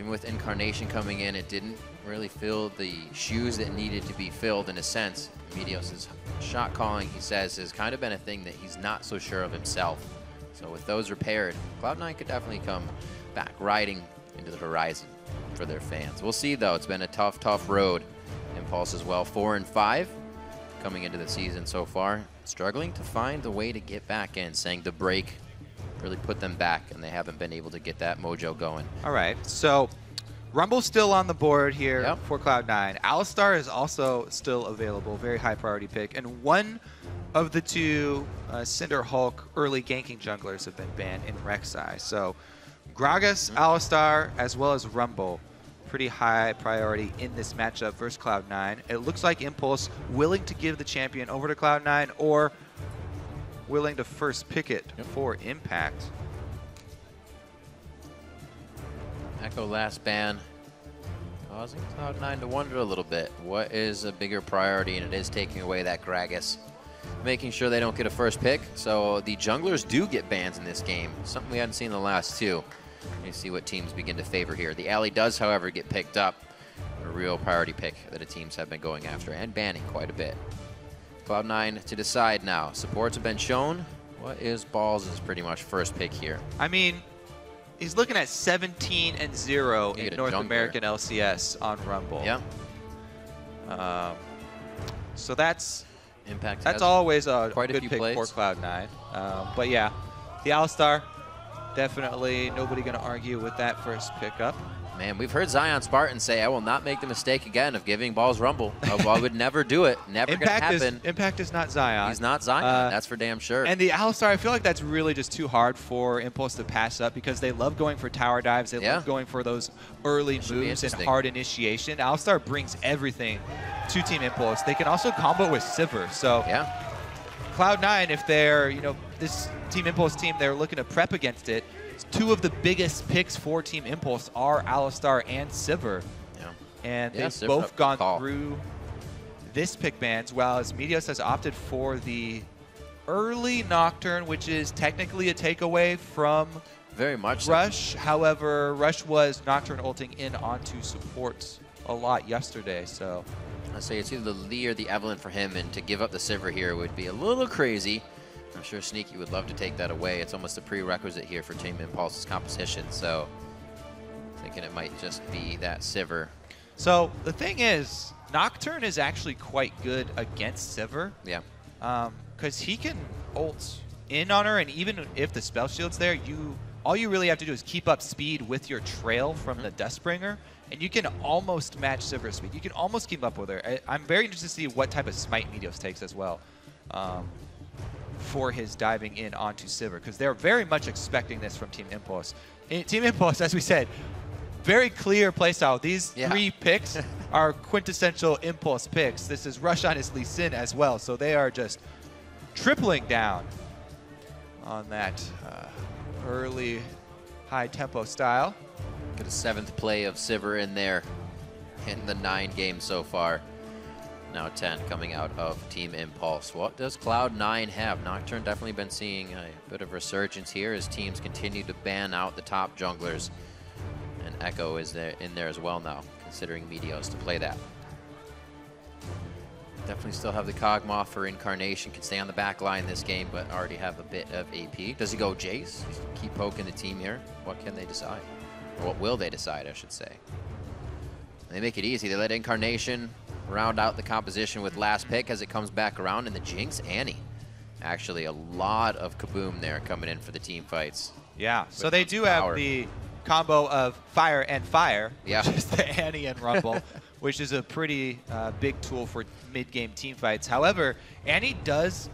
Even with Incarnation coming in, it didn't really fill the shoes that needed to be filled in a sense. Meteos' shot calling, he says, has kind of been a thing that he's not so sure of himself. So with those repaired, Cloud9 could definitely come back riding into the horizon for their fans. We'll see, though. It's been a tough, tough road. Impulse as well, 4-5 coming into the season so far. Struggling to find the way to get back in, saying the break really put them back, and they haven't been able to get that mojo going. All right, so Rumble's still on the board here for Cloud9. Alistar is also still available, very high priority pick. And one of the two Cinder Hulk early ganking junglers have been banned in Rek'Sai. So Gragas, Alistar, as well as Rumble, pretty high priority in this matchup versus Cloud9. It looks like Impulse willing to give the champion over to Cloud9 or willing to first pick it for Impact. Echo last ban, causing Cloud9 to wonder a little bit. What is a bigger priority? And it is taking away that Gragas, making sure they don't get a first pick. So the junglers do get bans in this game, something we hadn't seen in the last two. You see what teams begin to favor here. The alley does, however, get picked up. A real priority pick that the teams have been going after and banning quite a bit. Cloud9 to decide now. Supports have been shown. What is Balls' pretty much first pick here? I mean, he's looking at 17-0 in North American LCS on Rumble. Yeah. So that's Impact. That's always a quite good a few pick plays for Cloud9. But yeah, the Alistar, definitely nobody going to argue with that first pickup. Man, we've heard Zion Spartan say, I will not make the mistake again of giving Balls Rumble. I would never do it. Never going to happen. Impact is not Zion. He's not Zion. That's for damn sure. And the Alistar, I feel like that's really just too hard for Impulse to pass up because they love going for tower dives. They love going for those early moves and hard initiation. Alistar brings everything to Team Impulse. They can also combo with Sivir. So Cloud9, if they're, this Team Impulse team, they're looking to prep against it. Two of the biggest picks for Team Impulse are Alistar and Sivir. And they've both gone through this pick bans, while as Meteos has opted for the early Nocturne, which is technically a takeaway from very much Rush. However, Rush was Nocturne ulting in onto supports a lot yesterday, so I say it's either the Lee or the Evelynn for him, and to give up the Sivir here would be a little crazy. I'm sure Sneaky would love to take that away. It's almost a prerequisite here for Team Impulse's composition, so thinking it might just be that Sivir. So the thing is, Nocturne is actually quite good against Sivir. Yeah. Because he can ult in on her, and even if the spell shield's there, all you really have to do is keep up speed with your trail from the Deathbringer, and you can almost match Sivir's speed. You can almost keep up with her. I'm very interested to see what type of smite Meteos takes as well. For his diving in onto Sivir, because they're very much expecting this from Team Impulse. Team Impulse, as we said, very clear playstyle. These three picks are quintessential Impulse picks. This is Rush on his Lee Sin as well, so they are just tripling down on that early high tempo style. Get a 7th play of Sivir in there in the 9 games so far. Now 10 coming out of Team Impulse. What does Cloud9 have? Nocturne definitely been seeing a bit of resurgence here as teams continue to ban out the top junglers. And Echo is in there as well now, considering Meteos to play that. Definitely still have the Kog'Maw for Incarnation. Can stay on the back line this game, but already have a bit of AP. Does he go Jace? Keep poking the team here. What can they decide? Or what will they decide, I should say? They make it easy. They let Incarnation round out the composition with last pick as it comes back around, and the Jinx Annie. Actually, a lot of kaboom there coming in for the team fights. Yeah, so they do have the combo of fire and fire, which is the Annie and Rumble, which is a pretty big tool for mid-game team fights. However, Annie does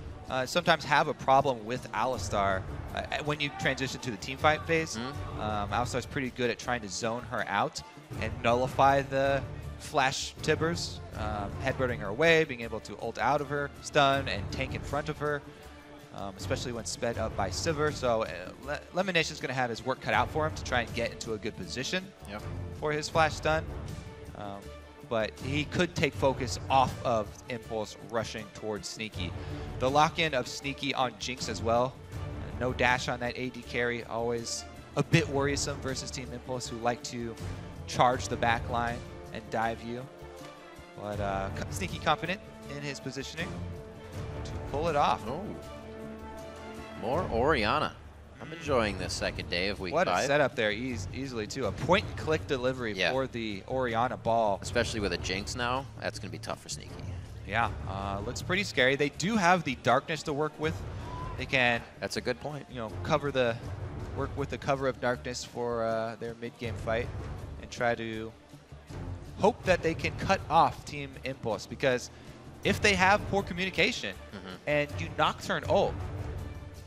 sometimes have a problem with Alistar when you transition to the team fight phase. Alistar's pretty good at trying to zone her out and nullify the flash Tibbers, headbutting her away, being able to ult out of her, stun, and tank in front of her, especially when sped up by Sivir. So Lemonation's going to have his work cut out for him to try and get into a good position for his flash stun. But he could take focus off of Impulse rushing towards Sneaky. The lock-in of Sneaky on Jinx as well. No dash on that AD carry, always a bit worrisome versus Team Impulse, who like to charge the back line and dive you. But Sneaky confident in his positioning to pull it off. Oh, more Orianna. I'm enjoying this second day of week 5. What a setup there, easily too. A point-and-click delivery for the Orianna ball. Especially with a Jinx now, that's going to be tough for Sneaky. Yeah, looks pretty scary. They do have the darkness to work with. They can. That's a good point. You know, work with the cover of darkness for their mid-game fight, and try to hope that they can cut off Team Impulse, because if they have poor communication and you Nocturne ult,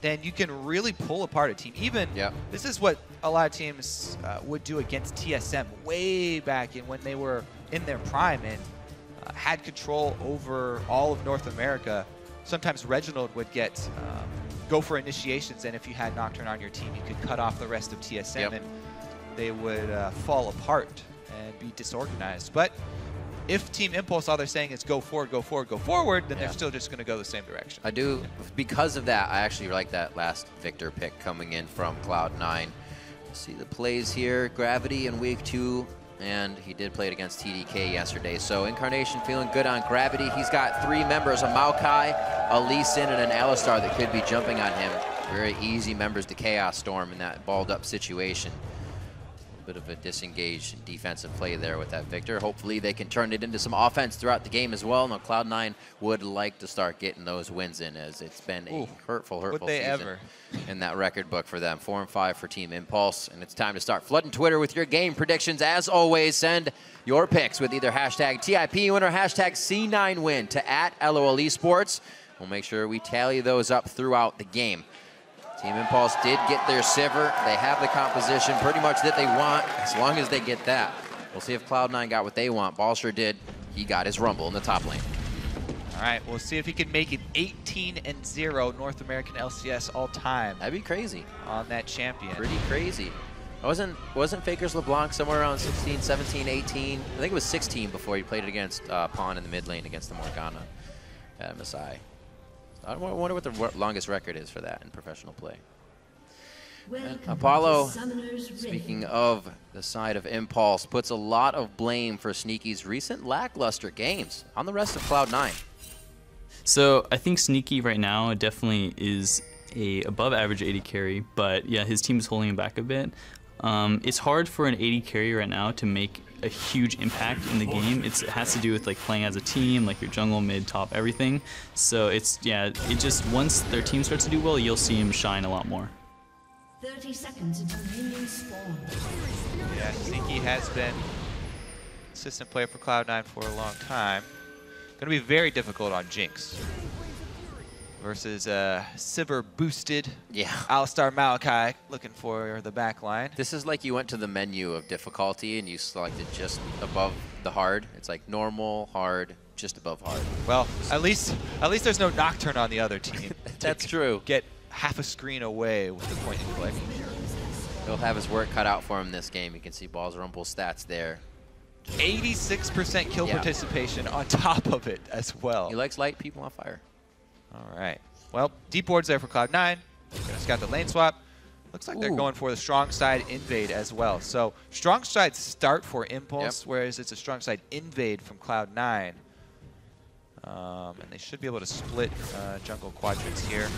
then you can really pull apart a team. Even this is what a lot of teams would do against TSM way back when they were in their prime and had control over all of North America. Sometimes Reginald would go for initiations, and if you had Nocturne on your team, you could cut off the rest of TSM, and they would fall apart and be disorganized. But if Team Impulse, all they're saying is go forward, go forward, go forward, then they're still just going to go the same direction. I do, because of that, I actually like that last Victor pick coming in from Cloud9. See the plays here, Gravity in week 2, and he did play it against TDK yesterday. So Incarnation feeling good on Gravity. He's got 3 members, a Maokai, a Lee Sin, and an Alistar that could be jumping on him. Very easy members to Chaos Storm in that balled up situation. Bit of a disengaged defensive play there with that Victor. Hopefully they can turn it into some offense throughout the game as well. Now Cloud9 would like to start getting those wins in, as it's been a hurtful season in that record book for them. 4-5 for Team Impulse, and it's time to start flooding Twitter with your game predictions. As always, send your picks with either hashtag TIP win or hashtag C9 win to @LOL Esports. We'll make sure we tally those up throughout the game. Team Impulse did get their Sivir. They have the composition pretty much that they want, as long as they get that. We'll see if Cloud9 got what they want. Balsher did. He got his Rumble in the top lane. All right, we'll see if he can make it 18-0 North American LCS all time. That'd be crazy. On that champion. Pretty crazy. Wasn't Fakers LeBlanc somewhere around 16, 17, 18? I think it was 16 before he played it against Pawn in the mid lane against the Morgana at MSI. I wonder what the longest record is for that in professional play. Apollo, speaking of the side of Impulse, puts a lot of blame for Sneaky's recent lackluster games on the rest of Cloud9. So I think Sneaky right now definitely is a above average AD carry, but yeah, his team is holding him back a bit. It's hard for an AD carry right now to make a huge impact in the game. It has to do with like playing as a team, like your jungle, mid, top, everything. So it just, once their team starts to do well, you'll see him shine a lot more. 30 seconds until minions spawn. Yeah, Sneaky has been consistent player for Cloud9 for a long time. Going to be very difficult on Jinx versus Sivir boosted Alistar Maokai looking for the back line. This is like you went to the menu of difficulty and you selected just above the hard. It's like normal, hard, just above hard. Well, at least there's no Nocturne on the other team. That's true. Get half a screen away with the point and click. He'll have his work cut out for him this game. You can see Balls Rumble's stats there. 86% kill participation on top of it as well. He likes light people on fire. All right. Well, deep ward's there for Cloud9. Just got the lane swap. Looks like they're going for the strong side invade as well. So strong side start for Impulse, whereas it's a strong side invade from Cloud9. And they should be able to split jungle quadrants here.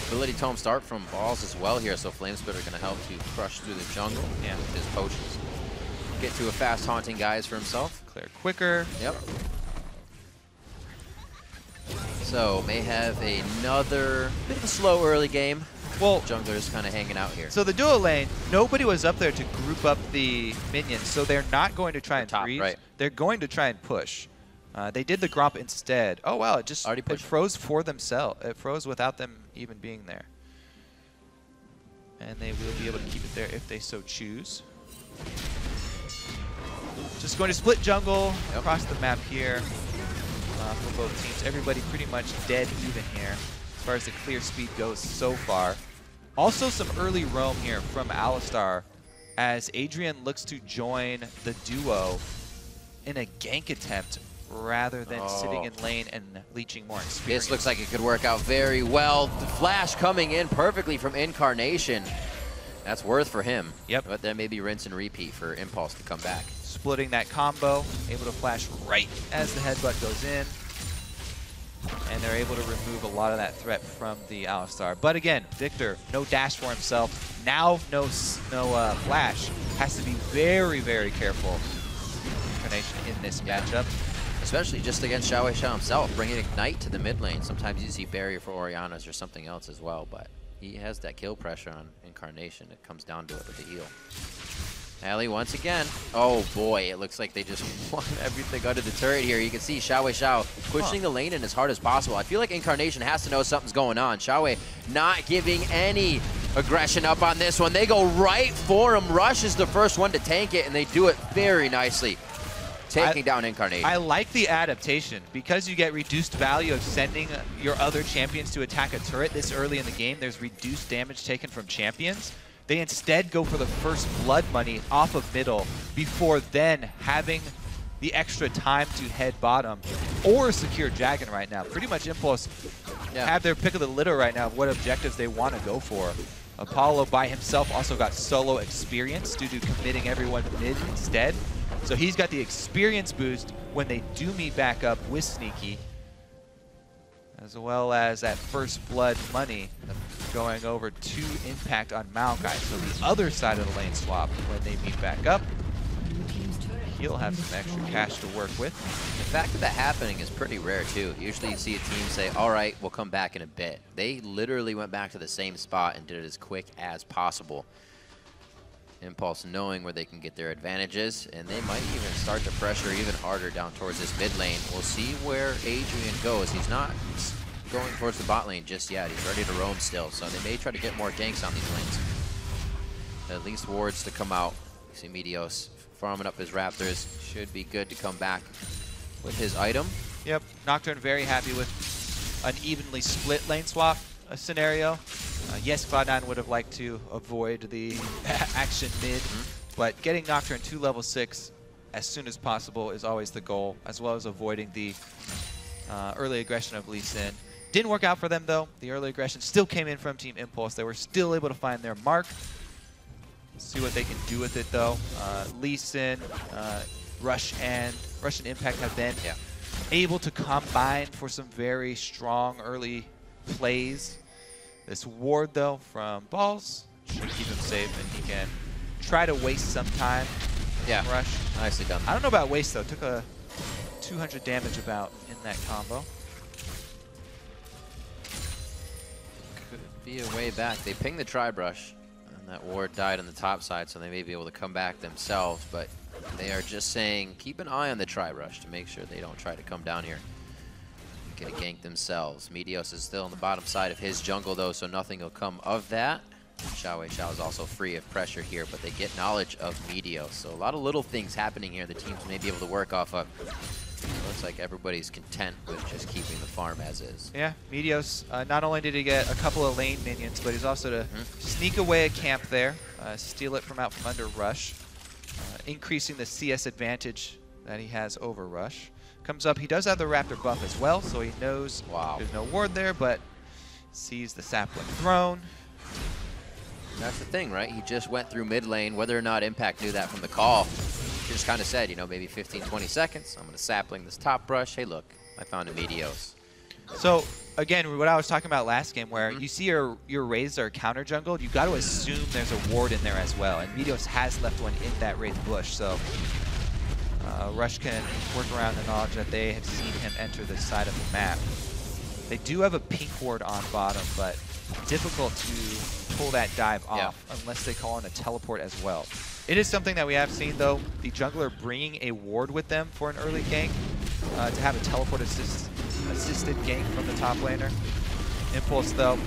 Ability Tome start from Balls as well here, so Flamespit are going to help to crush through the jungle with his potions. Get to a fast Haunting Guise for himself. Clear quicker. Yep. So may have another bit of a slow early game. Well, jungler's kind of hanging out here. So the duo lane, nobody was up there to group up the minions, so they're not going to try and freeze. Right. They're going to try and push. They did the Gromp instead. Oh wow, it froze for themselves. It froze without them even being there. And they will be able to keep it there if they so choose. Just going to split jungle across the map here for both teams. Everybody pretty much dead even here as far as the clear speed goes so far. Also some early roam here from Alistar as Adrian looks to join the duo in a gank attempt rather than sitting in lane and leeching more experience. This looks like it could work out very well. The flash coming in perfectly from Incarnation That's worth for him. Yep. But then maybe rinse and repeat for Impulse to come back. Splitting that combo, able to flash right as the headbutt goes in. And they're able to remove a lot of that threat from the Alistar. But again, Victor, no dash for himself. Now no flash. Has to be very, very careful. Incarnation in this matchup. Especially just against Xiao Wei Xiao himself, bringing Ignite to the mid lane. Sometimes you see Barrier for Orianna's or something else as well, but he has that kill pressure on Incarnation. It comes down to it with the heal. Alley once again. Oh boy, it looks like they just won everything under the turret here. You can see Xiao Wei Xiao pushing the lane in as hard as possible. I feel like Incarnation has to know something's going on. Xiao Wei not giving any aggression up on this one. They go right for him. Rush is the first one to tank it, and they do it very nicely. Taking down Incarnation. I like the adaptation. Because you get reduced value of sending your other champions to attack a turret this early in the game, there's reduced damage taken from champions. They instead go for the first blood money off of middle before then having the extra time to head bottom or secure Dragon right now. Pretty much Impulse have their pick of the litter right now of what objectives they want to go for. Apollo by himself also got solo experience due to committing everyone mid instead. So he's got the experience boost when they do meet back up with Sneaky, as well as that first blood money going over to Impact on Maokai. So the other side of the lane swap when they meet back up, he'll have some extra cash to work with. The fact of that happening is pretty rare too. Usually you see a team say, all right, we'll come back in a bit. They literally went back to the same spot and did it as quick as possible. Impulse knowing where they can get their advantages, and they might even start to pressure even harder down towards this mid lane. We'll see where Adrian goes. He's not going towards the bot lane just yet. He's ready to roam still, so they may try to get more ganks on these lanes. At least wards to come out. You see Meteos farming up his Raptors. Should be good to come back with his item. Yep, Nocturne very happy with an evenly split lane swap scenario. Yes, Cloud9 would have liked to avoid the action mid, but getting Nocturne to level 6 as soon as possible is always the goal, as well as avoiding the early aggression of Lee Sin. Didn't work out for them though. The early aggression still came in from Team Impulse. They were still able to find their mark. See what they can do with it though. Lee Sin, Rush and Impact have been able to combine for some very strong early plays. This ward, though, from Balls should keep him safe, and he can try to waste some time. Rush. Nicely done. I don't know about waste, though. Took a 200 damage about in that combo. Could be a way back. They pinged the Tri-Brush, and that ward died on the top side, so they may be able to come back themselves, but they are just saying, keep an eye on the Tri-Brush to make sure they don't try to come down here. Get a gank themselves. Meteos is still on the bottom side of his jungle though, so nothing will come of that. Xiao Wei Xiao is also free of pressure here, but they get knowledge of Meteos. So a lot of little things happening here the teams may be able to work off of. Looks like everybody's content with just keeping the farm as is. Yeah, Meteos, not only did he get a couple of lane minions, but he's also to sneak away a camp there, steal it from out from under Rush, increasing the CS advantage that he has over Rush. Comes up, he does have the Raptor buff as well, so he knows there's no ward there, but sees the sapling thrown. That's the thing, right? He just went through mid lane. Whether or not Impact knew that from the call, he just kind of said, you know, maybe 15, 20 seconds. I'm going to sapling this top brush. Hey, look, I found a Meteos. So, again, what I was talking about last game, where you see your Wraiths are counter jungled, you got to assume there's a ward in there as well, and Meteos has left one in that Wraith bush, so Rush can work around the knowledge that they have seen him enter this side of the map. They do have a pink ward on bottom, but difficult to pull that dive off unless they call in a teleport as well. It is something that we have seen, though, the jungler bringing a ward with them for an early gank, to have a teleport assisted gank from the top laner. Impulse, though,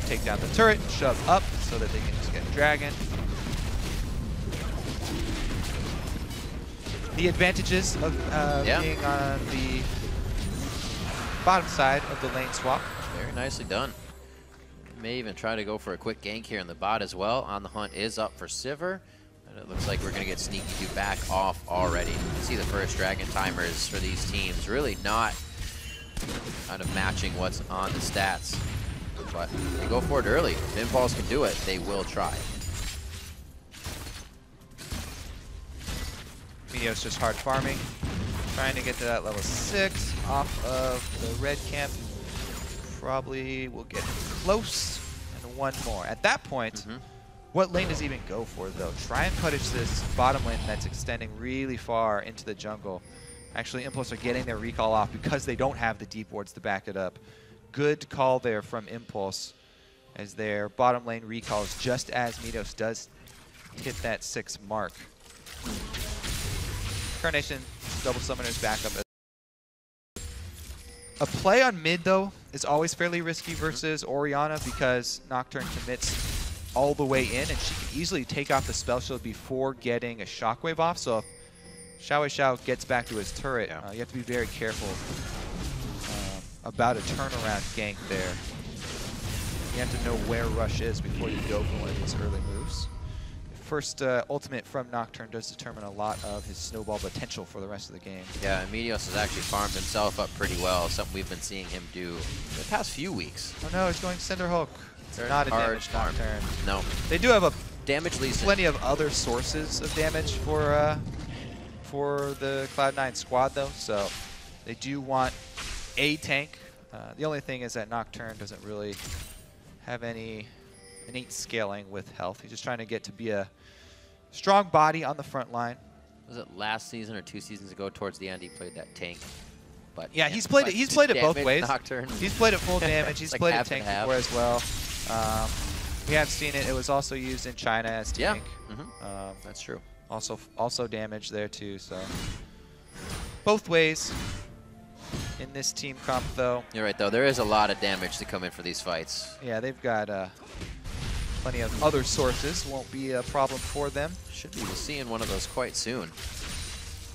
take down the turret, shove up so that they can just get Dragon. The advantages of being on the bottom side of the lane swap. Very nicely done. May even try to go for a quick gank here in the bot as well. On the hunt is up for Sivir. And it looks like we're going to get Sneaky to back off already. You see the first Dragon timers for these teams really not kind of matching what's on the stats. But they go for it early. If Impulse can do it, they will try. Meteos just hard farming, trying to get to that level 6 off of the red camp. Probably will get close, and one more. At that point, what lane does he even go for, though? Try and punish this bottom lane that's extending really far into the jungle. Actually, Impulse are getting their recall off because they don't have the deep wards to back it up. Good call there from Impulse, as their bottom lane recalls just as Meteos does hit that 6 mark. Incarnation double summoners back up. A play on mid, though, is always fairly risky versus Orianna because Nocturne commits all the way in, and she can easily take off the spell shield before getting a shockwave off. So if Xiao gets back to his turret, you have to be very careful about a turnaround gank there. You have to know where Rush is before you go for one of these early moves. First ultimate from Nocturne does determine a lot of his snowball potential for the rest of the game. Yeah, and Meteos has actually farmed himself up pretty well, something we've been seeing him do the past few weeks. Oh no, he's going Cinder Hulk. It's not a damage Nocturne. No. They do have a plenty of other sources of damage for the Cloud9 squad, though, so they do want a tank. The only thing is that Nocturne doesn't really have any innate scaling with health. He's just trying to get to be a strong body on the front line. Was it last season or 2 seasons ago towards the end he played that tank? But yeah, he's played it both ways. Nocturne. He's played it full damage. He's like played it tank before as well. We have seen it. It was also used in China as tank. Yeah, that's true. Also damage there too. So both ways in this team comp, though. You're right, though. There is a lot of damage to come in for these fights. Yeah, they've got plenty of other sources. Won't be a problem for them. Should be seeing one of those quite soon.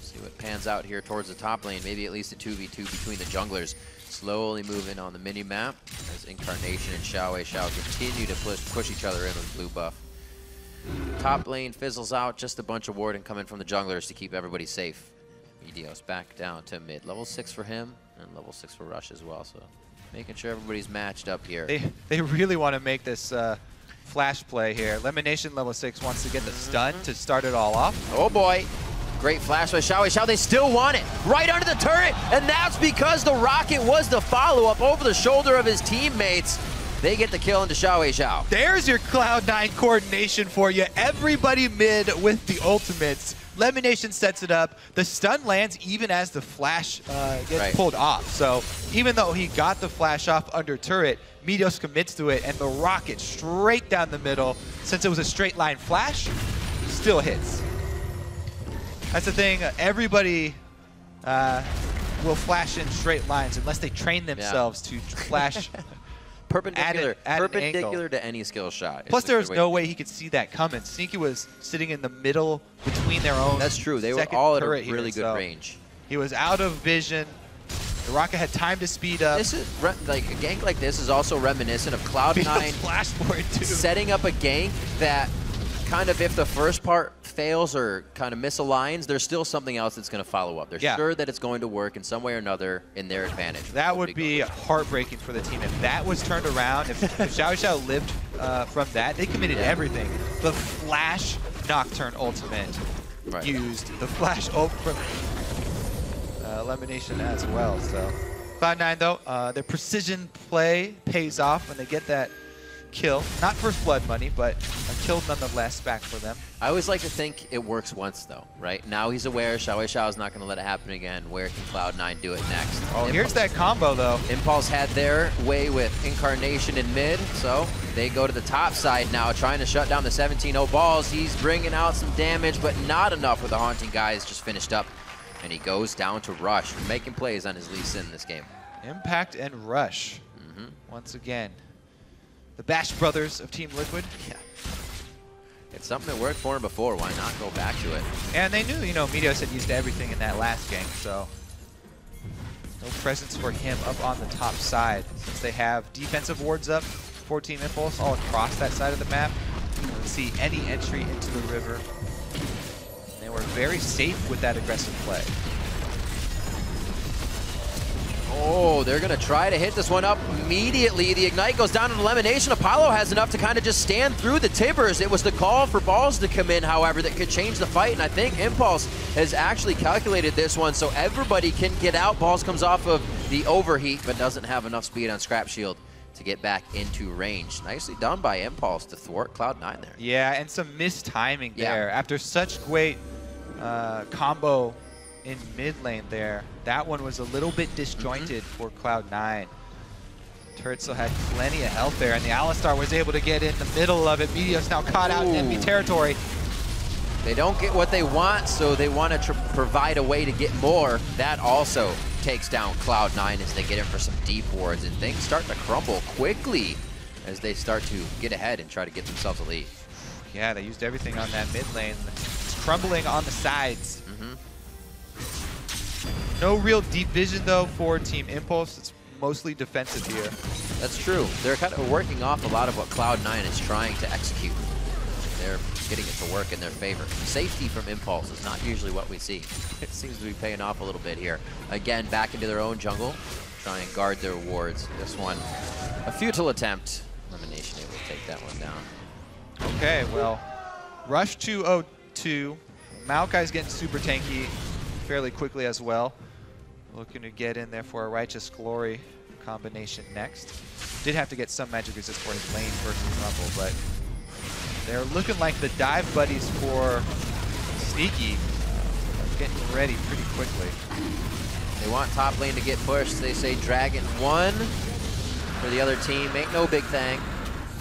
See what pans out here towards the top lane. Maybe at least a 2v2 between the junglers. Slowly moving on the mini-map as Incarnation and Xiao continue to push each other in with blue buff. Top lane fizzles out. Just a bunch of warding coming from the junglers to keep everybody safe. Meteos back down to mid. Level 6 for him and level 6 for Rush as well. So making sure everybody's matched up here. They really want to make this flash play here. Elimination level 6 wants to get the stun to start it all off. Oh boy. Great flash by Xiao. They still want it right under the turret, and that's because the rocket was the follow-up over the shoulder of his teammates. They get the kill into Xiao. There's your Cloud9 coordination for you. Everybody mid with the ultimates. Elimination sets it up. The stun lands even as the flash gets pulled off. So even though he got the flash off under turret, Meteos commits to it, and the rocket straight down the middle, since it was a straight line flash, still hits. That's the thing. Everybody will flash in straight lines unless they train themselves to flash perpendicular to any skill shot. Plus, there was no way he could see that coming. Sneaky was sitting in the middle between their own. That's true. They were all at a really good range. He was out of vision. The rocket had time to speed up. This is like a gank like this is also reminiscent of Cloud9 setting up a gank that kind of, if the first part fails or kind of misaligns, there's still something else that's going to follow up. They're sure that it's going to work in some way or another in their advantage. That would be heartbreaking for the team. If that was turned around, if Xiao lived from that, they committed everything. The flash Nocturne ultimate used the flash from Elimination as well. So Cloud9, though, their precision play pays off when they get that kill. Not first blood money, but a kill nonetheless back for them. I always like to think it works once, though, right? Now he's aware Xiao is not going to let it happen again. Where can Cloud9 do it next? Oh, here's that combo, though. Impulse had their way with Incarnation in mid, so they go to the top side now, trying to shut down the 17-0 balls. He's bringing out some damage, but not enough with the Haunting Guys just finished up. And he goes down to Rush, making plays on his Lee Sin in this game. Impact and Rush, once again. The Bash Brothers of Team Liquid. Yeah. It's something that worked for him before. Why not go back to it? And they knew, Meteos had used everything in that last game, so no presence for him up on the top side. Since they have defensive wards up for Team Impulse all across that side of the map, you don't see any entry into the river. And they were very safe with that aggressive play. Oh, they're going to try to hit this one up immediately. The Ignite goes down to Elimination. Apollo has enough to kind of just stand through the Tibbers. It was the call for balls to come in, however, that could change the fight, and I think Impulse has actually calculated this one so everybody can get out. Balls comes off of the overheat, but doesn't have enough speed on Scrap Shield to get back into range. Nicely done by Impulse to thwart Cloud9 there. Yeah, and some missed timing there. After such great combo in mid lane there, that one was a little bit disjointed for Cloud9. Turret still had plenty of health there, and the Alistar was able to get in the middle of it. Meteos now caught out in enemy territory. They don't get what they want, so they want to provide a way to get more. That also takes down Cloud9 as they get in for some deep wards, and things start to crumble quickly as they start to get ahead and try to get themselves a lead. Yeah, they used everything on that mid lane. It's crumbling on the sides. No real deep vision, though, for Team Impulse. It's mostly defensive here. That's true. They're kind of working off a lot of what Cloud9 is trying to execute. They're getting it to work in their favor. Safety from Impulse is not usually what we see. It seems to be paying off a little bit here. Again, back into their own jungle, try and guard their wards. This one, a futile attempt. Elimination able to take that one down. Okay, well, Rush 2-0-2. Maokai's getting super tanky fairly quickly as well. Looking to get in there for a Righteous Glory combination next. Did have to get some magic resist for his lane versus Rumble, but they're looking like the dive buddies for Sneaky. Getting ready pretty quickly. They want top lane to get pushed. They say Dragon 1 for the other team. Ain't no big thing.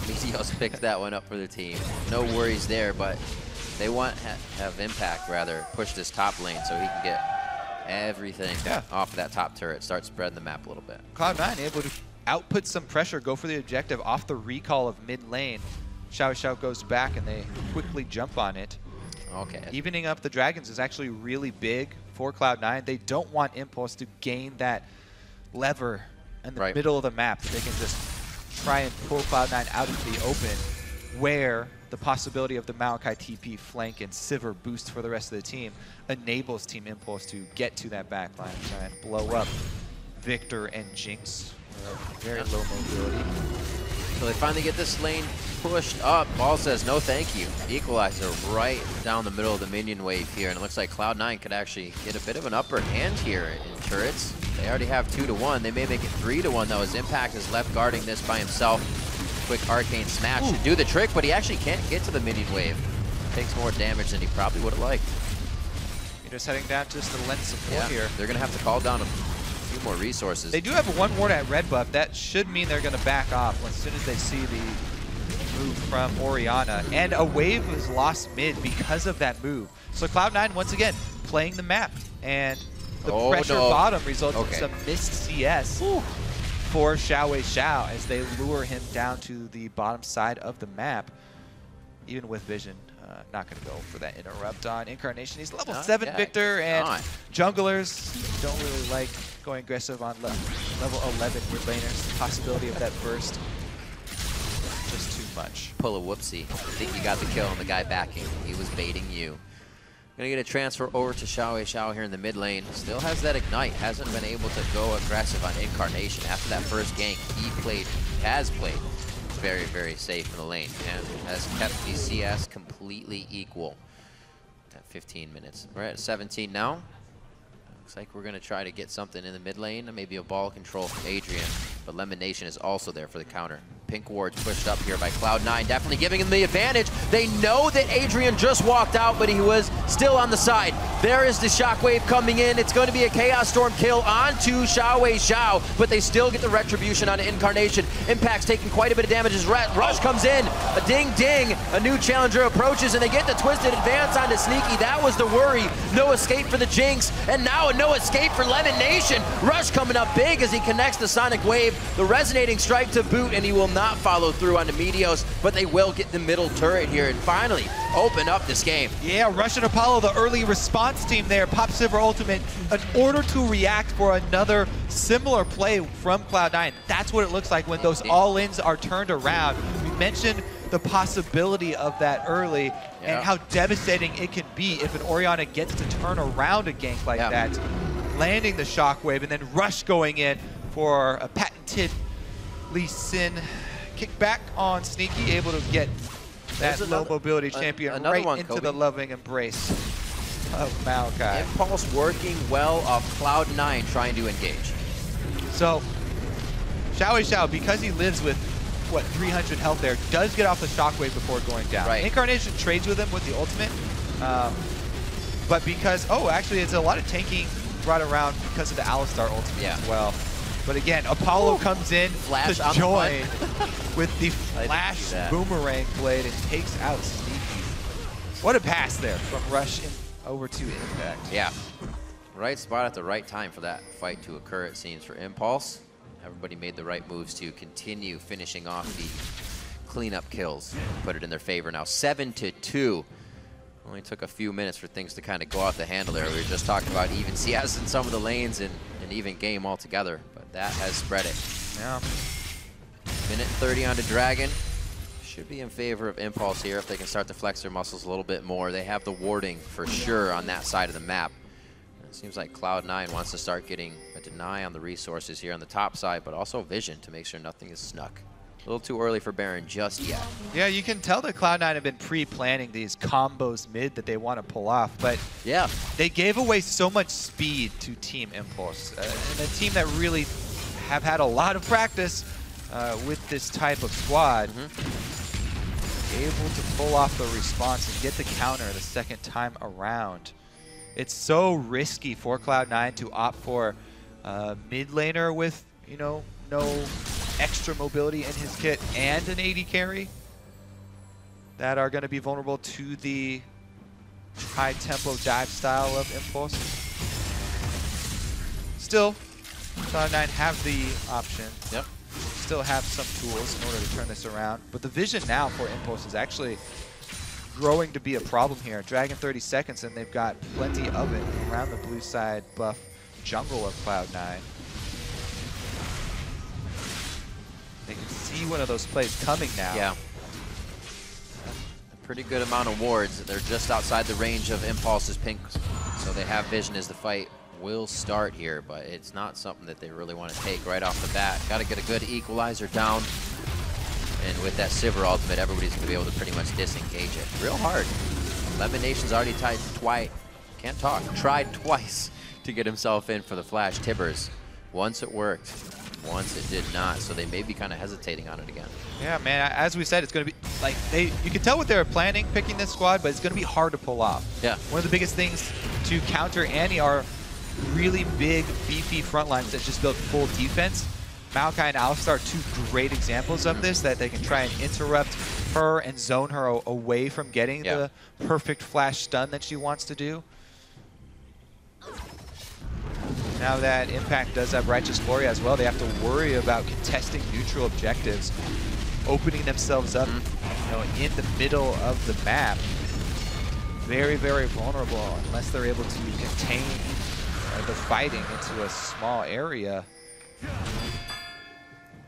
Meteos picks that one up for their team. No worries there, but they want have Impact rather push this top lane so he can get everything off of that top turret, start spreading the map a little bit. Cloud9 able to output some pressure, go for the objective off the recall of mid lane. Xiao goes back and they quickly jump on it. Okay. Evening up the Dragons is actually really big for Cloud9. They don't want Impulse to gain that lever in the middle of the map. They can just try and pull Cloud9 out into the open, where the possibility of the Maokai TP flank and Sivir boost for the rest of the team enables Team Impulse to get to that back line and try and blow up Victor and Jinx. Very low mobility. So they finally get this lane pushed up. Ball says no thank you. Equalizer right down the middle of the minion wave here, and it looks like Cloud9 could actually get a bit of an upper hand here in turrets. They already have 2-1. They may make it 3-1 though, as Impact is left guarding this by himself. Quick arcane smash to do the trick, but he actually can't get to the minion wave. Takes more damage than he probably would have liked. You're just heading down just to lend support here. They're going to have to call down a few more resources. They do have one ward at red buff. That should mean they're going to back off as soon as they see the move from Orianna. And a wave was lost mid because of that move. So Cloud9 once again playing the map, and the pressure bottom results in some missed CS for Xiao as they lure him down to the bottom side of the map. Even with vision, not going to go for that interrupt on Incarnation. He's level 7 Victor, and junglers don't really like going aggressive on level 11 mid laners. The possibility of that burst, just too much. Pull a whoopsie. I think you got the kill on the guy backing. He was baiting you. Gonna get a transfer over to Xiao here in the mid lane. Still has that Ignite. Hasn't been able to go aggressive on Incarnation. After that first gank, has played very, very safe in the lane and has kept the CS completely equal at 15 minutes. We're at 17 now. Looks like we're gonna try to get something in the mid lane, maybe a ball control from Adrian, but Elimination is also there for the counter. Pink ward pushed up here by Cloud9, definitely giving him the advantage. They know that Adrian just walked out, but he was still on the side. There is the Shockwave coming in. It's going to be a Chaos Storm kill onto Xiao, but they still get the retribution on Incarnation. Impact's taking quite a bit of damage as Rush comes in. A ding-ding, a new challenger approaches, and they get the Twisted Advance onto Sneaky. That was the worry. No escape for the Jinx, and now a no escape for Elimination. Rush coming up big as he connects the Sonic Wave, the Resonating Strike to boot, and he will not follow through on the Meteos, but they will get the middle turret here and finally open up this game. Yeah, Rush and Apollo, the early response team there, pop Sivir ultimate in order to react for another similar play from Cloud9. That's what it looks like when those all-ins are turned around. We mentioned the possibility of that early and how devastating it can be if an Orianna gets to turn around a gank like that. landing the shockwave, and then Rush going in for a patented Lee Sin kickback on Sneaky, able to get that low mobility champion right into the loving embrace of Maokai. Impulse working well off Cloud9 trying to engage. So Xiao, because he lives with, what, 300 health there, does get off the shockwave before going down. Right. Incarnation trades with him with the ultimate, but because, actually it's a lot of tanking brought around because of the Alistar ultimate as well. But again, Apollo comes in Flash to join with the Flash Boomerang blade and takes out Sneaky. What a pass there from Rush over to Impact. Yeah, right spot at the right time for that fight to occur, it seems, for Impulse. Everybody made the right moves to continue finishing off the cleanup kills, put it in their favor. Now 7-2. Only took a few minutes for things to kind of go off the handle there. We were just talking about even CS in some of the lanes and an even game altogether, but that has spread it. Yeah. Minute 30 onto Dragon. Should be in favor of Impulse here if they can start to flex their muscles a little bit more. They have the warding for sure on that side of the map. It seems like Cloud9 wants to start getting a deny on the resources here on the top side, but also vision to make sure nothing is snuck. A little too early for Baron just yet. Yeah, you can tell that Cloud9 have been pre-planning these combos mid that they want to pull off, but yeah, they gave away so much speed to Team Impulse, and a team that really have had a lot of practice with this type of squad. Able to pull off the response and get the counter the second time around. It's so risky for Cloud9 to opt for a mid laner with, you know, no extra mobility in his kit and an AD carry that are going to be vulnerable to the high tempo dive style of Impulse. Still, Cloud9 have the option. Yep. Still have some tools in order to turn this around, but the vision now for Impulse is actually growing to be a problem here. Dragon 30 seconds and they've got plenty of it around the blue side buff jungle of Cloud9. They can see one of those plays coming now. Yeah. A pretty good amount of wards. They're just outside the range of Impulse's pink, so they have vision as the fight will start here, but it's not something that they really want to take right off the bat. Got to get a good equalizer down, and with that Sivir ultimate, everybody's going to be able to pretty much disengage it real hard. Lemon Nation's already tried twice to get himself in for the flash Tibbers. Once it worked, once it did not, so they may be kind of hesitating on it again. Yeah, man, as we said, it's going to be, like, you can tell what they were planning picking this squad, but it's going to be hard to pull off. Yeah. One of the biggest things to counter Annie are really big, beefy front lines that just build full defense. Maokai and Alistar are two great examples of this, that they can try and interrupt her and zone her away from getting the perfect flash stun that she wants to do. Now that Impact does have Righteous Glory as well, they have to worry about contesting neutral objectives, opening themselves up, you know, in the middle of the map. Very, very vulnerable unless they're able to contain the fighting into a small area.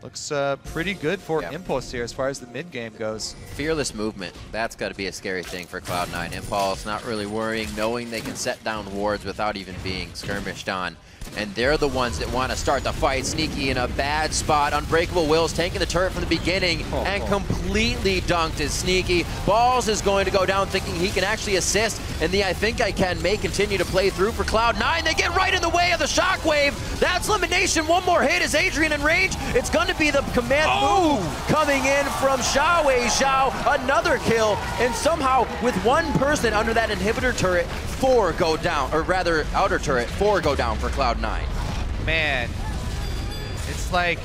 Looks pretty good for Impulse here as far as the mid game goes. Fearless movement, that's got to be a scary thing for Cloud9. Impulse not really worrying, knowing they can set down wards without even being skirmished on. And they're the ones that want to start the fight. Sneaky in a bad spot. Unbreakable Will's taking the turret from the beginning and completely dunked as Sneaky. Balls is going to go down thinking he can actually assist. And the I Think I Can may continue to play through for Cloud9. They get right in the way of the shockwave. That's elimination. One more hit is Adrian in range. It's going to be the command move coming in from Xiao. Another kill. And somehow with one person under that inhibitor turret, 4 go down. Or rather, outer turret, 4 go down for Cloud9. Man, it's like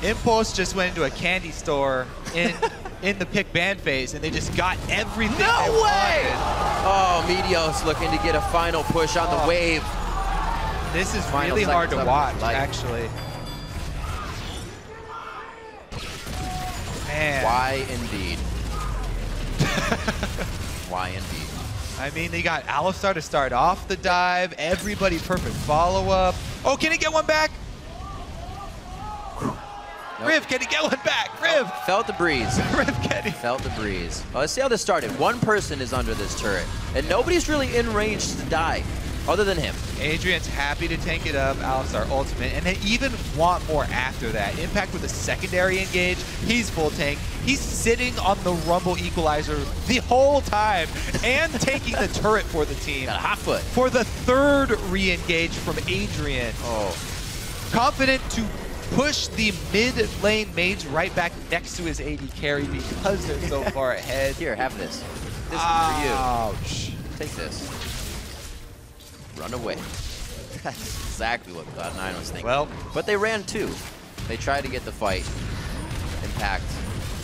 Impulse just went into a candy store in the pick ban phase, and they just got everything. No way! Oh, Meteos looking to get a final push on the wave. This is really hard to watch, actually. Man. Why indeed? Why indeed? I mean, they got Alistar to start off the dive. Everybody perfect follow-up. Oh, can he get one back? Nope. Riv, can he get one back? Riv! Oh, felt the breeze. Riv, can he? Felt the breeze. Well, let's see how this started. One person is under this turret, and nobody's really in range to die. other than him. Adrian's happy to tank it up, Alistar ultimate, and they even want more after that. Impact with a secondary engage, he's full tank. He's sitting on the Rumble Equalizer the whole time and taking the turret for the team. Got a hot foot. For the third re-engage from Adrian. Oh. Confident to push the mid lane mage right back next to his AD carry because they're so far ahead. Here, have this. This is for you. Ouch. Take this. Run away. That's exactly what Cloud9 was thinking. Well, but they ran too. They tried to get the fight. Impact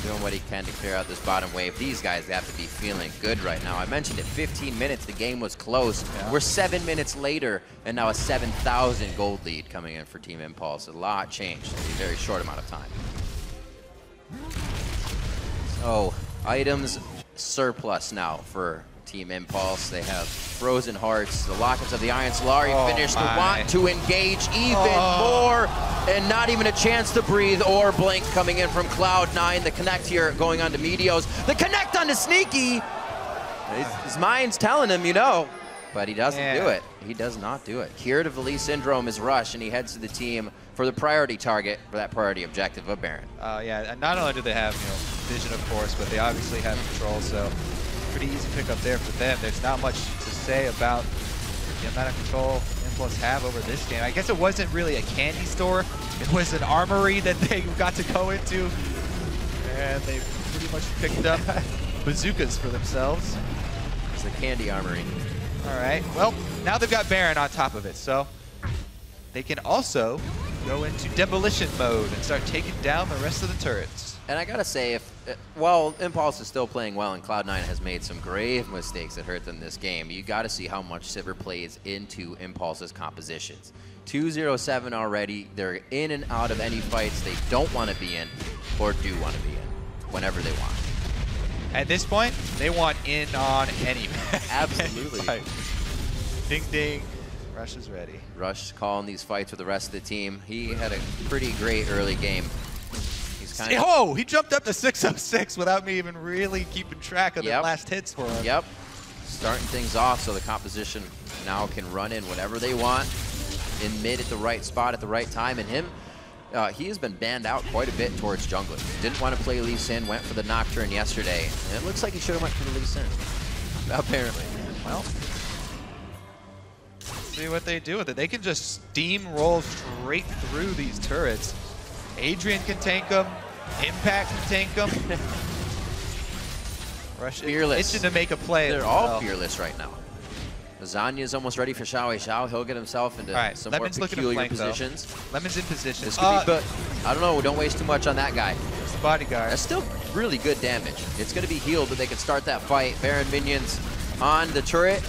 doing what he can to clear out this bottom wave. These guys have to be feeling good right now. I mentioned it, 15 minutes, the game was close. Yeah. We're 7 minutes later, and now a 7,000 gold lead coming in for Team Impulse. A lot changed in a very short amount of time. So, items surplus now for Team Impulse. They have Frozen Hearts, the Lockets of the Iron Solari finished. Want to engage even more, and not even a chance to breathe or blink coming in from Cloud9. The connect here going on to Meteos. The connect on to Sneaky. His mind's telling him, you know, but he doesn't do it. He does not do it. Curative Elise Syndrome is Rush, and he heads to the team for the priority target, for that priority objective of Baron. Yeah, and not only do they have, vision, of course, but they obviously have control, so pretty easy pickup there for them. There's not much to say about the amount of control Impulse have over this game. I guess it wasn't really a candy store. It was an armory that they got to go into, and they pretty much picked up bazookas for themselves. It's the candy armory. All right, well, now they've got Baron on top of it, so they can also go into demolition mode and start taking down the rest of the turrets. And I gotta say, while Impulse is still playing well and Cloud9 has made some grave mistakes that hurt them this game, you gotta see how much Sivir plays into Impulse's compositions. 2-0-7 already, they're in and out of any fights they don't want to be in or do want to be in, whenever they want. At this point, they want in on any Absolutely. any ding ding, Rush is ready. Rush calling these fights with the rest of the team. He had a pretty great early game. Oh, he jumped up to 606 without me even really keeping track of the last hits for him. Yep. Starting things off so the composition now can run in whatever they want in mid at the right spot at the right time. And him, he has been banned out quite a bit towards jungler. Didn't want to play Lee Sin, went for the Nocturne yesterday. And it looks like he should have went for the Lee Sin, apparently. Well, see what they do with it. They can just steamroll straight through these turrets. Adrian can tank them. Impact can tank them. Rush fearless. Itching to make a play. They're all fearless right now. Lasagna's almost ready for Xiao Xiao. He'll get himself into some Lemon's more peculiar positions. Lemon's in position. This could be, but I don't know. Don't waste too much on that guy. It's the bodyguard. That's still really good damage. It's going to be healed, but they can start that fight. Baron minions on the turret.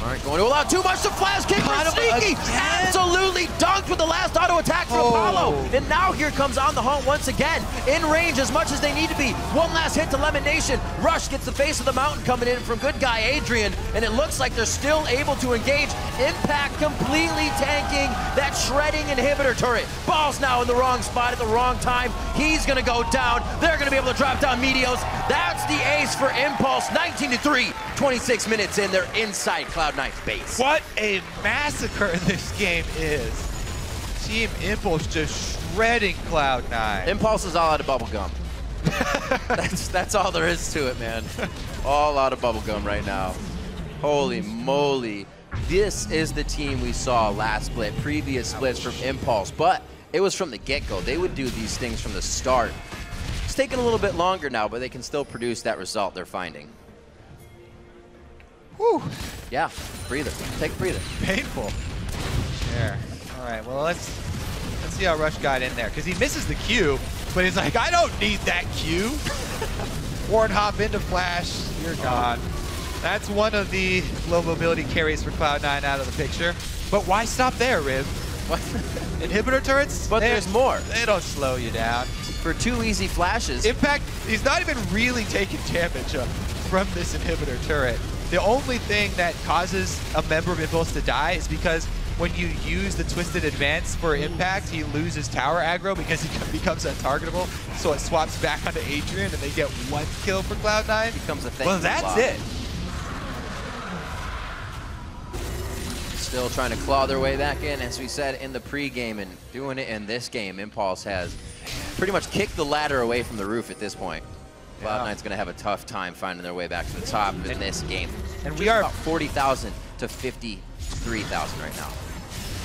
Aren't going to allow too much to flash kick for Sneaky. Absolutely dunked with the last auto attack for Apollo. And now here comes On the Hunt once again. In range as much as they need to be. One last hit to Lemon Nation. Rush gets the face of the mountain coming in from good guy Adrian. And it looks like they're still able to engage. Impact completely tanking that shredding inhibitor turret. Ball's now in the wrong spot at the wrong time. He's going to go down. They're going to be able to drop down Meteos. That's the ace for Impulse. 19-3. 26 minutes in. They're inside Cloud9's base. What a massacre this game is. Team Impulse just shredding Cloud9. Impulse is all out of bubblegum. that's all there is to it, man. All out of bubblegum right now. Holy moly. This is the team we saw last split, previous splits from Impulse, but it was from the get-go. They would do these things from the start. It's taking a little bit longer now, but they can still produce that result they're finding. Whew. Yeah, breather. Take a breather. Painful. There. All right, well, let's see how Rush got in there, because he misses the Q, but he's like, I don't need that Q. Warren hop into flash, you're gone. That's one of the low mobility carries for Cloud9 out of the picture. But why stop there, Riv? What? Inhibitor turrets? But there's more. They don't slow you down. For 2 easy flashes. Impact, he's not even really taking damage from this inhibitor turret. The only thing that causes a member of Impulse to die is because when you use the Twisted Advance for Impact, he loses tower aggro because he becomes untargetable. So it swaps back onto Adrian and they get 1 kill for Cloud9. Becomes a thing. Well, that's it. Still trying to claw their way back in, as we said in the pregame, and doing it in this game. Impulse has pretty much kicked the ladder away from the roof at this point. Cloud9's going to have a tough time finding their way back to the top in this game. And we are about 40,000 to 53,000 right now.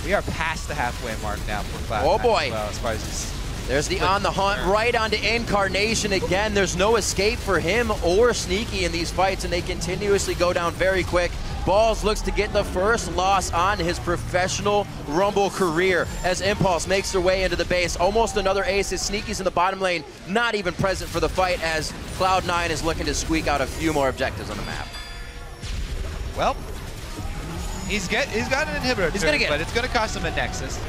We are past the halfway mark now for Cloud9. Oh boy! Well, as far as this. There's the on the hunt right onto Incarnation again. There's no escape for him or Sneaky in these fights, and they continuously go down very quick. Balls looks to get the first loss on his professional Rumble career as Impulse makes their way into the base. Almost another ace as Sneaky's in the bottom lane, not even present for the fight, as Cloud9 is looking to squeak out a few more objectives on the map. Well, he's got an inhibitor, but it's going to cost him a Nexus.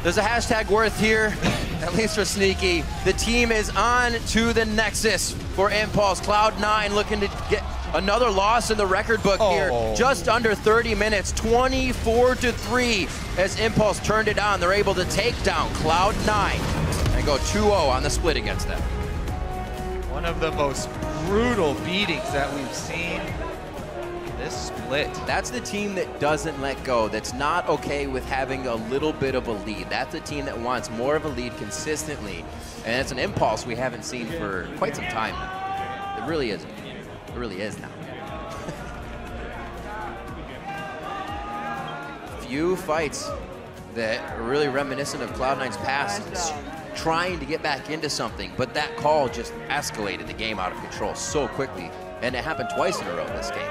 There's a hashtag worth here, at least for Sneaky. The team is on to the Nexus for Impulse. Cloud9 looking to get another loss in the record book here. Just under 30 minutes, 24-3 as Impulse turned it on. They're able to take down Cloud9 and go 2-0 on the split against them. One of the most brutal beatings that we've seen this split. That's the team that doesn't let go, that's not okay with having a little bit of a lead. That's the team that wants more of a lead consistently, and it's an Impulse we haven't seen for quite some time now. It really isn't. It really is now. Few fights that are really reminiscent of Cloud9's past, trying to get back into something, but that call just escalated the game out of control so quickly, and it happened twice in a row this game.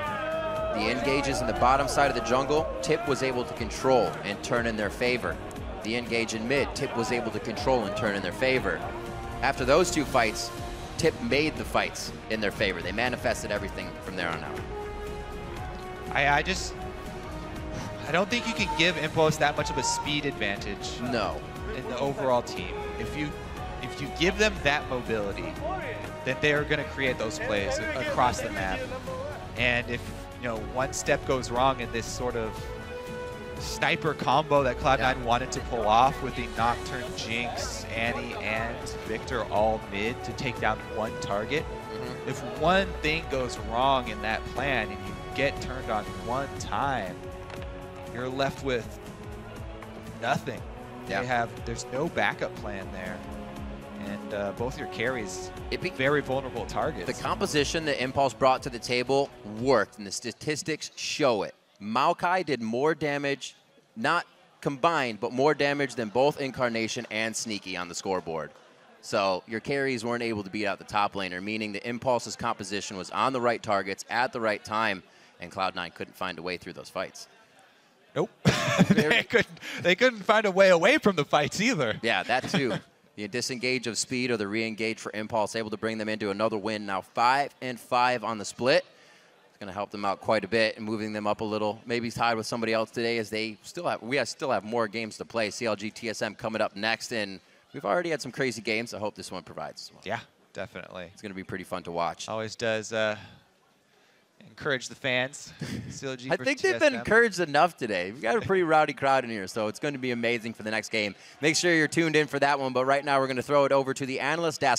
The engages in the bottom side of the jungle, Tip was able to control and turn in their favor. The engage in mid, Tip was able to control and turn in their favor. After those two fights, Tip made the fights in their favor. They manifested everything from there on out. I don't think you can give Impulse that much of a speed advantage. No. In the overall team. If you give them that mobility, then they are going to create those plays across the map. And if one step goes wrong in this sort of sniper combo that Cloud9 wanted to pull off with the Nocturne, Jinx, Annie, and Victor all mid to take down one target. If one thing goes wrong in that plan and you get turned on one time, you're left with nothing. There's no backup plan there. And both your carries, very vulnerable targets. The composition that Impulse brought to the table worked, and the statistics show it. Maokai did more damage, not combined, but more damage than both Incarnation and Sneaky on the scoreboard. So your carries weren't able to beat out the top laner, meaning the Impulse's composition was on the right targets at the right time, and Cloud9 couldn't find a way through those fights. Nope. they couldn't find a way away from the fights either. Yeah, that too. The disengage of speed or the re-engage for Impulse, able to bring them into another win. Now 5-5 on the split. It's going to help them out quite a bit and moving them up a little. Maybe tied with somebody else today, as we still have more games to play. CLG TSM coming up next, and we've already had some crazy games. I hope this one provides as well. Yeah, definitely. It's going to be pretty fun to watch. Always does. Encourage the fans. CLG I think they've been encouraged enough today. We've got a pretty rowdy crowd in here, so it's going to be amazing for the next game. Make sure you're tuned in for that one, but right now we're going to throw it over to the analyst desk.